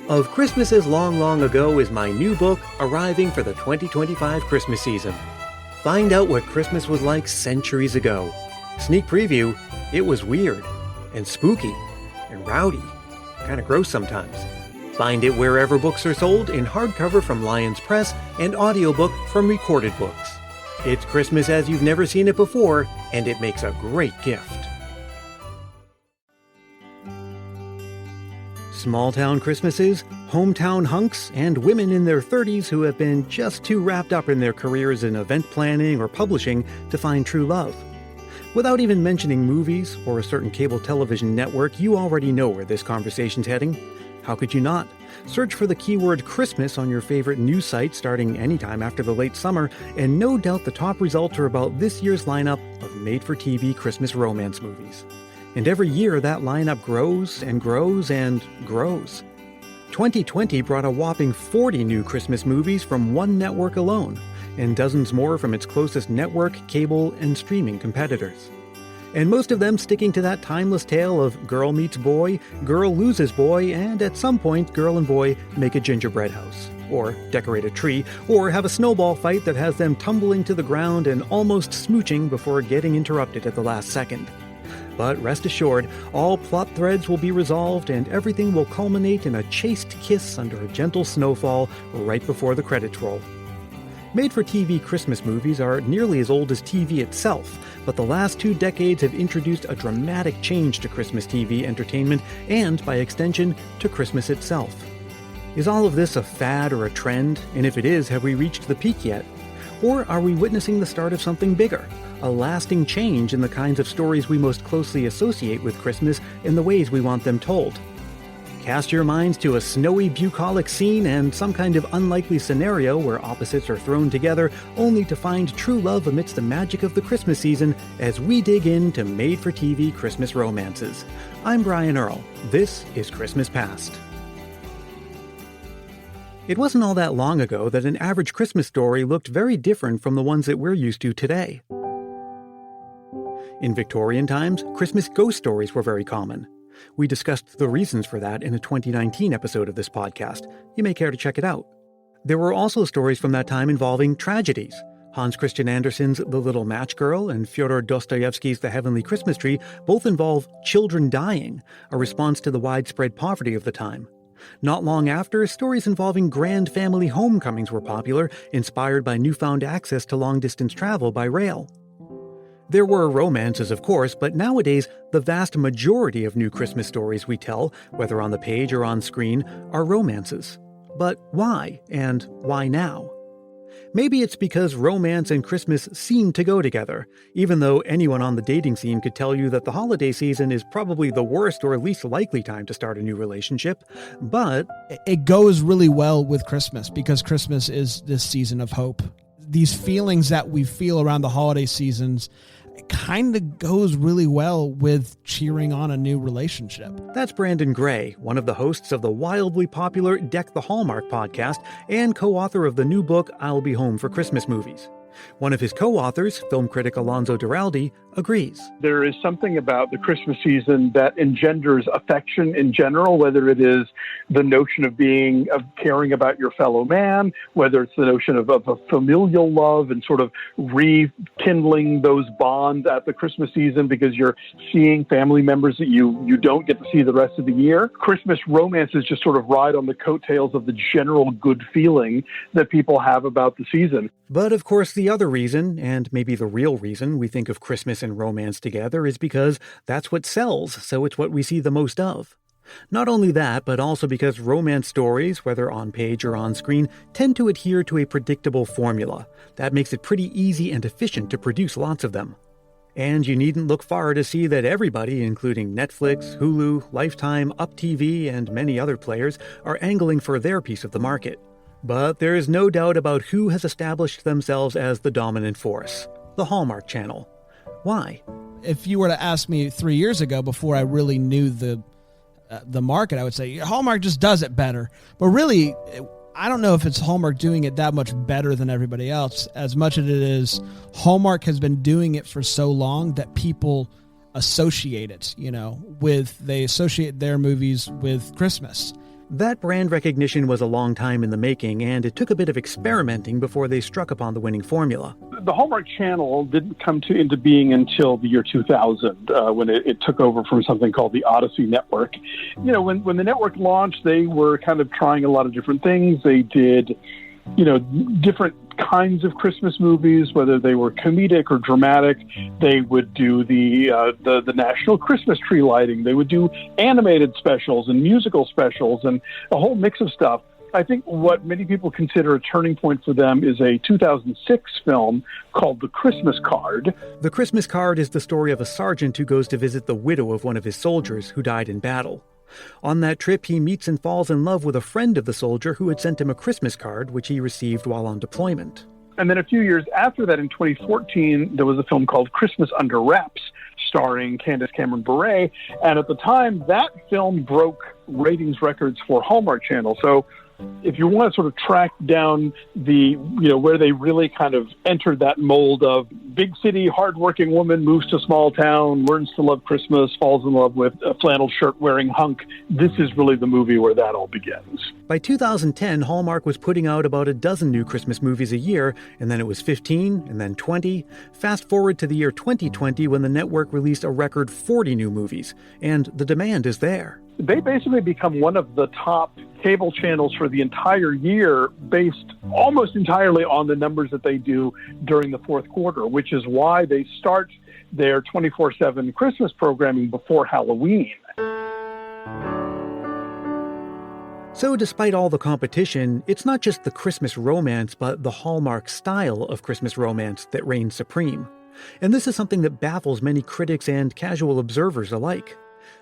Of Christmases Long, Long Ago is my new book arriving for the 2025 Christmas season. Find out what Christmas was like centuries ago. Sneak preview, it was weird and spooky and rowdy, kind of gross sometimes. Find it wherever books are sold in hardcover from Lions Press and audiobook from Recorded Books. It's Christmas as you've never seen it before, and it makes a great gift. Small-town Christmases, hometown hunks, and women in their 30s who have been just too wrapped up in their careers in event planning or publishing to find true love. Without even mentioning movies or a certain cable television network, you already know where this conversation's heading. How could you not? Search for the keyword Christmas on your favorite news site starting anytime after the late summer, and no doubt the top results are about this year's lineup of made-for-TV Christmas romance movies. And every year that lineup grows and grows and grows. 2020 brought a whopping 40 new Christmas movies from one network alone, and dozens more from its closest network, cable, and streaming competitors. And most of them sticking to that timeless tale of girl meets boy, girl loses boy, and at some point girl and boy make a gingerbread house, or decorate a tree, or have a snowball fight that has them tumbling to the ground and almost smooching before getting interrupted at the last second. But rest assured, all plot threads will be resolved and everything will culminate in a chaste kiss under a gentle snowfall right before the credits roll. Made-for-TV Christmas movies are nearly as old as TV itself, but the last 2 decades have introduced a dramatic change to Christmas TV entertainment and, by extension, to Christmas itself. Is all of this a fad or a trend? And if it is, have we reached the peak yet? Or are we witnessing the start of something bigger? A lasting change in the kinds of stories we most closely associate with Christmas and the ways we want them told. Cast your minds to a snowy bucolic scene and some kind of unlikely scenario where opposites are thrown together only to find true love amidst the magic of the Christmas season as we dig into made-for-TV Christmas romances. I'm Brian Earl. This is Christmas Past. It wasn't all that long ago that an average Christmas story looked very different from the ones that we're used to today. In Victorian times, Christmas ghost stories were very common. We discussed the reasons for that in a 2019 episode of this podcast. You may care to check it out. There were also stories from that time involving tragedies. Hans Christian Andersen's The Little Match Girl and Fyodor Dostoevsky's The Heavenly Christmas Tree both involve children dying, a response to the widespread poverty of the time. Not long after, stories involving grand family homecomings were popular, inspired by newfound access to long-distance travel by rail. There were romances, of course, but nowadays, the vast majority of new Christmas stories we tell, whether on the page or on screen, are romances. But why, and why now? Maybe it's because romance and Christmas seem to go together, even though anyone on the dating scene could tell you that the holiday season is probably the worst or least likely time to start a new relationship. But it goes really well with Christmas because Christmas is this season of hope. These feelings that we feel around the holiday seasons kind of goes really well with cheering on a new relationship. That's Brandon Gray, one of the hosts of the wildly popular Deck the Hallmark podcast and co-author of the new book I'll Be Home for Christmas Movies. One of his co-authors, film critic Alonso Duralde, agrees. There is something about the Christmas season that engenders affection in general, whether it is the notion of caring about your fellow man, whether it's the notion of a familial love and sort of rekindling those bonds at the Christmas season because you're seeing family members that you don't get to see the rest of the year. Christmas romances just sort of ride on the coattails of the general good feeling that people have about the season. But of course, the other reason, and maybe the real reason we think of Christmas and romance together is because that's what sells, so it's what we see the most of. Not only that, but also because romance stories, whether on page or on screen, tend to adhere to a predictable formula. That makes it pretty easy and efficient to produce lots of them. And you needn't look far to see that everybody, including Netflix, Hulu, Lifetime, UpTV, and many other players, are angling for their piece of the market. But there is no doubt about who has established themselves as the dominant force: the Hallmark Channel. Why? If you were to ask me 3 years ago, before I really knew the market, I would say Hallmark just does it better. But really, I don't know if it's Hallmark doing it that much better than everybody else, as much as it is Hallmark has been doing it for so long that people associate it, they associate their movies with Christmas. That brand recognition was a long time in the making, and it took a bit of experimenting before they struck upon the winning formula. The Hallmark Channel didn't come into being until the year 2000, when it took over from something called the Odyssey Network. You know, when the network launched, they were kind of trying a lot of different things. They did, different kinds of Christmas movies, whether they were comedic or dramatic. They would do the national Christmas tree lighting. They would do animated specials and musical specials and a whole mix of stuff. I think what many people consider a turning point for them is a 2006 film called The Christmas Card. The Christmas Card is the story of a sergeant who goes to visit the widow of one of his soldiers who died in battle. On that trip, he meets and falls in love with a friend of the soldier who had sent him a Christmas card, which he received while on deployment. And then a few years after that, in 2014, there was a film called Christmas Under Wraps, starring Candace Cameron Bure. And at the time, that film broke ratings records for Hallmark Channel. So if you want to sort of track down where they really kind of entered that mold of big city, hardworking woman moves to small town, learns to love Christmas, falls in love with a flannel shirt wearing hunk, this is really the movie where that all begins. By 2010, Hallmark was putting out about a dozen new Christmas movies a year, and then it was 15, and then 20. Fast forward to the year 2020 when the network released a record 40 new movies, and the demand is there. They basically become one of the top cable channels for the entire year based almost entirely on the numbers that they do during the fourth quarter, which is why they start their 24/7 Christmas programming before Halloween. So despite all the competition, it's not just the Christmas romance, but the Hallmark style of Christmas romance that reigns supreme. And this is something that baffles many critics and casual observers alike.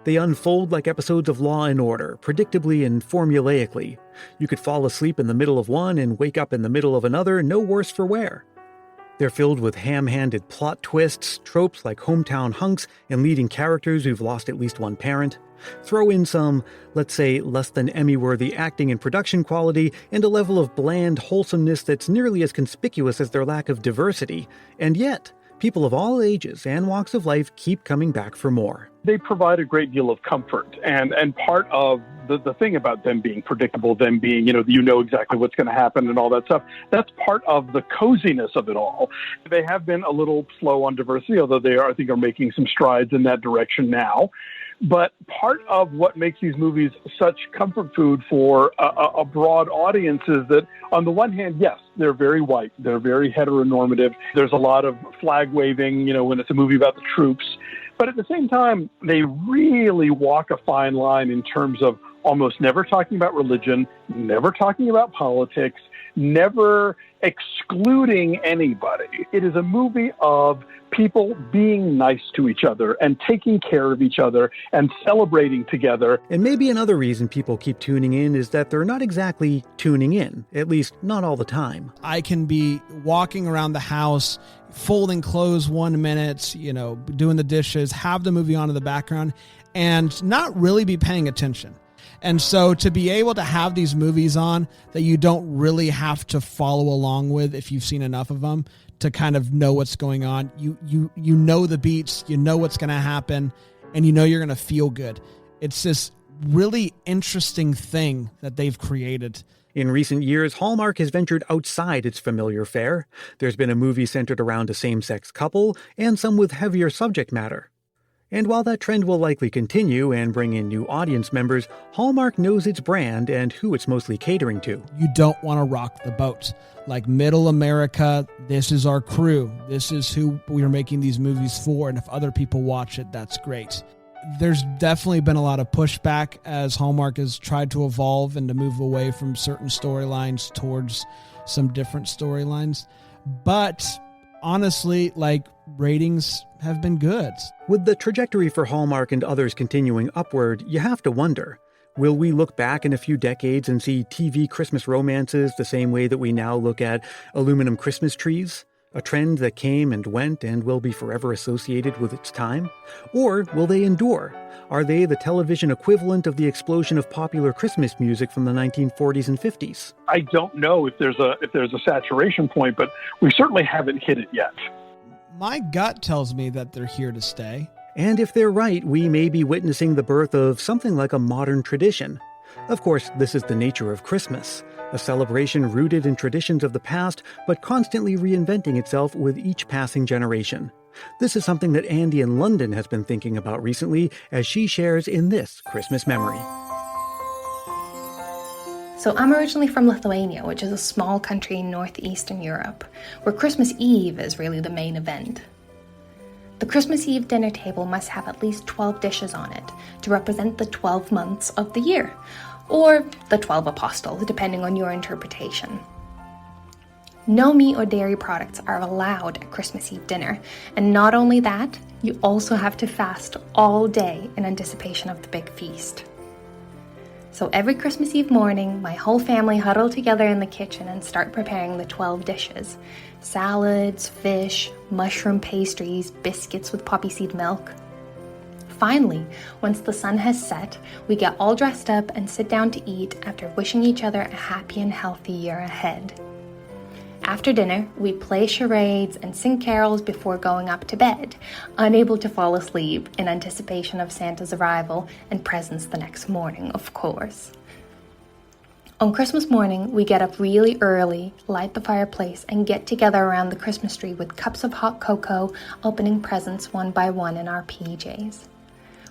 They unfold like episodes of Law and Order, predictably and formulaically. You could fall asleep in the middle of one and wake up in the middle of another, no worse for wear. They're filled with ham-handed plot twists, tropes like hometown hunks, and leading characters who've lost at least one parent. Throw in some, let's say, less than Emmy-worthy acting and production quality, and a level of bland wholesomeness that's nearly as conspicuous as their lack of diversity, and yet, people of all ages and walks of life keep coming back for more. They provide a great deal of comfort, and part of the thing about them being predictable, them being, you know exactly what's going to happen and all that stuff, that's part of the coziness of it all. They have been a little slow on diversity, although I think are making some strides in that direction now. But part of what makes these movies such comfort food for a broad audience is that, on the one hand, yes, they're very white. They're very heteronormative. There's a lot of flag waving, when it's a movie about the troops. But at the same time, they really walk a fine line in terms of almost never talking about religion, never talking about politics, never excluding anybody. It is a movie of people being nice to each other and taking care of each other and celebrating together. And maybe another reason people keep tuning in is that they're not exactly tuning in, at least not all the time. I can be walking around the house, folding clothes 1 minute, doing the dishes, have the movie on in the background, and not really be paying attention. And so to be able to have these movies on that you don't really have to follow along with if you've seen enough of them to kind of know what's going on, you know the beats, you know what's going to happen, and you're going to feel good. It's this really interesting thing that they've created. In recent years, Hallmark has ventured outside its familiar fare. There's been a movie centered around a same-sex couple, and some with heavier subject matter. And while that trend will likely continue and bring in new audience members, Hallmark knows its brand and who it's mostly catering to. You don't want to rock the boat. Like middle America, this is our crew. This is who we are making these movies for, and if other people watch it, that's great. There's definitely been a lot of pushback as Hallmark has tried to evolve and to move away from certain storylines towards some different storylines. But honestly, ratings have been good. With the trajectory for Hallmark and others continuing upward, you have to wonder, will we look back in a few decades and see TV Christmas romances the same way that we now look at aluminum Christmas trees? A trend that came and went and will be forever associated with its time? Or will they endure? Are they the television equivalent of the explosion of popular Christmas music from the 1940s and 50s? I don't know if there's a saturation point, but we certainly haven't hit it yet. My gut tells me that they're here to stay. And if they're right, we may be witnessing the birth of something like a modern tradition. Of course, this is the nature of Christmas, a celebration rooted in traditions of the past but constantly reinventing itself with each passing generation. This is something that Andy in London has been thinking about recently as she shares in this Christmas memory. So I'm originally from Lithuania, which is a small country in northeastern Europe, where Christmas Eve is really the main event. The Christmas Eve dinner table must have at least 12 dishes on it to represent the 12 months of the year, or the 12 apostles, depending on your interpretation. No meat or dairy products are allowed at Christmas Eve dinner, and not only that, you also have to fast all day in anticipation of the big feast. So every Christmas Eve morning, my whole family huddle together in the kitchen and start preparing the 12 dishes. Salads, fish, mushroom pastries, biscuits with poppy seed milk. Finally, once the sun has set, we get all dressed up and sit down to eat after wishing each other a happy and healthy year ahead. After dinner, we play charades and sing carols before going up to bed, unable to fall asleep in anticipation of Santa's arrival and presents the next morning, of course. On Christmas morning, we get up really early, light the fireplace, and get together around the Christmas tree with cups of hot cocoa, opening presents one by one in our PJs.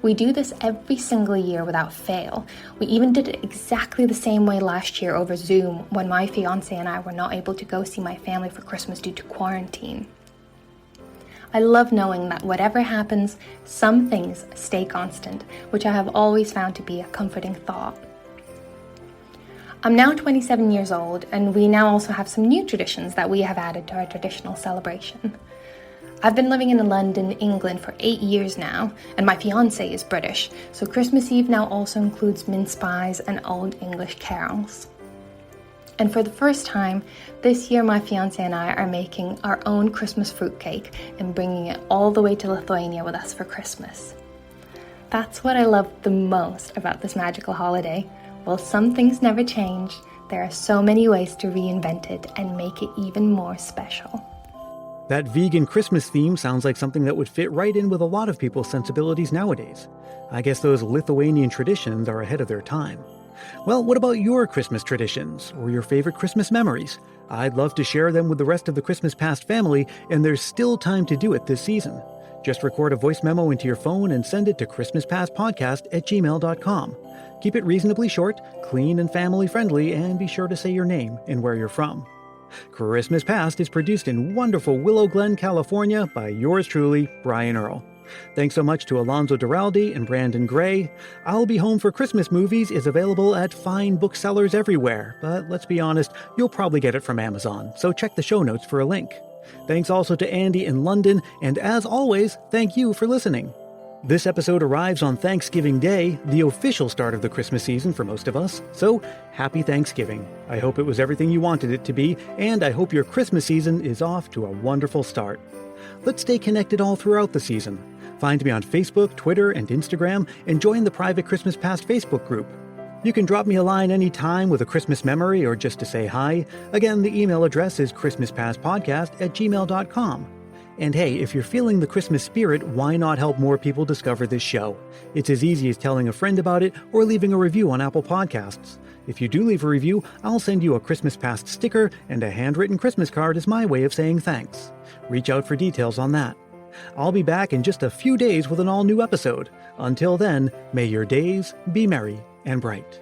We do this every single year without fail. We even did it exactly the same way last year over Zoom when my fiancé and I were not able to go see my family for Christmas due to quarantine. I love knowing that whatever happens, some things stay constant, which I have always found to be a comforting thought. I'm now 27 years old, and we now also have some new traditions that we have added to our traditional celebration. I've been living in London, England for 8 years now, and my fiancé is British, so Christmas Eve now also includes mince pies and old English carols. And for the first time, this year my fiancé and I are making our own Christmas fruitcake and bringing it all the way to Lithuania with us for Christmas. That's what I love the most about this magical holiday. While some things never change, there are so many ways to reinvent it and make it even more special. That vegan Christmas theme sounds like something that would fit right in with a lot of people's sensibilities nowadays. I guess those Lithuanian traditions are ahead of their time. Well, what about your Christmas traditions or your favorite Christmas memories? I'd love to share them with the rest of the Christmas Past family, and there's still time to do it this season. Just record a voice memo into your phone and send it to christmaspastpodcast@gmail.com. Keep it reasonably short, clean and family friendly, and be sure to say your name and where you're from. Christmas Past is produced in wonderful Willow Glen, California by yours truly, Brian Earl. Thanks so much to Alonso Duralde and Brandon Gray. I'll Be Home for Christmas Movies is available at fine booksellers everywhere, but let's be honest, you'll probably get it from Amazon, so check the show notes for a link. Thanks also to Andy in London, and as always, thank you for listening. This episode arrives on Thanksgiving Day, the official start of the Christmas season for most of us, so happy Thanksgiving. I hope it was everything you wanted it to be, and I hope your Christmas season is off to a wonderful start. Let's stay connected all throughout the season. Find me on Facebook, Twitter, and Instagram, and join the private Christmas Past Facebook group. You can drop me a line anytime with a Christmas memory or just to say hi. Again, the email address is christmaspastpodcast@gmail.com. And hey, if you're feeling the Christmas spirit, why not help more people discover this show? It's as easy as telling a friend about it or leaving a review on Apple Podcasts. If you do leave a review, I'll send you a Christmas Past sticker and a handwritten Christmas card as my way of saying thanks. Reach out for details on that. I'll be back in just a few days with an all-new episode. Until then, may your days be merry and bright.